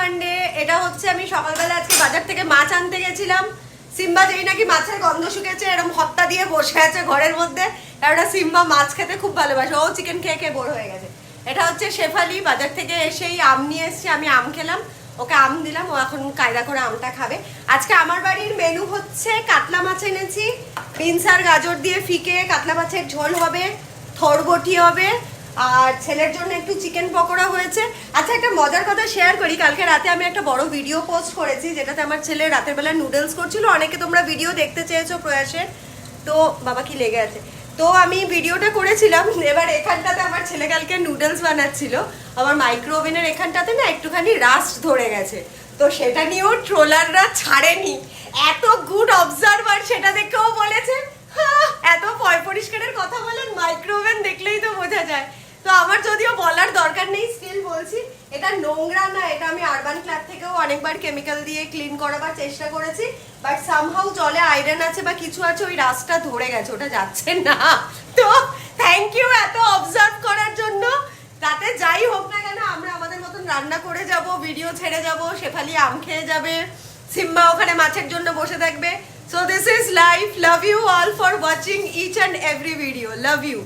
Monday. এটা হচ্ছে আমি সকালবেলা আজকে বাজার থেকে মাছ আনতে গেছিলাম। সিম্বা যেই নাকি মাছের গন্ধ শুকেছে এরকম হত্তা দিয়ে বসে আছে ঘরের মধ্যে। একটা সিম্বা মাছ খেতে খুব ভালোবাসে, ও চিকেন খেয়ে খেয়ে বোর হয়ে গেছে। এটা হচ্ছে শেফালি বাজার থেকে এসেই আম নিয়ে এসছে, আমি আম খেলাম, ওকে আম দিলাম, ও এখন কায়দা করে আমটা খাবে। আজকে আমার বাড়ির মেনু হচ্ছে কাতলা মাছ এনেছি, বিনস আর গাজর দিয়ে ফিকে কাতলা মাছের ঝোল হবে, থরবটি হবে, আর ছেলের জন্য একটু চিকেন পকোড়া হয়েছে। আচ্ছা, একটা মজার কথা শেয়ার করি, কালকে রাতে আমি একটা বড় ভিডিও পোস্ট করেছি যেটাতে আমার ছেলে রাতের বেলা নুডলস করছিল। অনেকে তোমরা ভিডিও দেখতে চেয়েছো প্রয়াসের, তো বাবা কি লেগে আছে, তো আমি ভিডিওটা করেছিলাম। এবার এখানটাতে আমার ছেলে কালকে নুডলস বানাচ্ছিল, আমার মাইক্রো ওভেনের এখানটাতে না একটুখানি রাস্ট ধরে গেছে, তো সেটা নিয়েও ট্রোলাররা ছাড়েনি। এত গুড অবজারভার, সেটা দেখেও বলেছে এত পরিষ্কারের কথা বলেন, মাইক্রো ওভেন দেখলেই তো বোঝা যায়। তো আমার যদিও বলার দরকার নেই, স্টিল বলছি এটা নোংরা না। এটা আমি আরবান ক্লাব থেকেও অনেকবার কেমিক্যাল দিয়ে ক্লিন করাবার চেষ্টা করেছি, বাট সামহাউ জলে আয়রন আছে বা কিছু আছে, ওই রাস্তা ধরে গেছে, ওটা যাচ্ছে না। তো থ্যাংক ইউ এত অবজার্ভ করার জন্য। তাতে যাই হোক না কেন, আমরা আমাদের মতন রান্না করে যাব, ভিডিও ছেড়ে যাব, শেফালি আম খেয়ে যাবে, সিম্বা ওখানে মাছের জন্য বসে থাকবে। So this is life. Love you all for watching each and every video. Love you.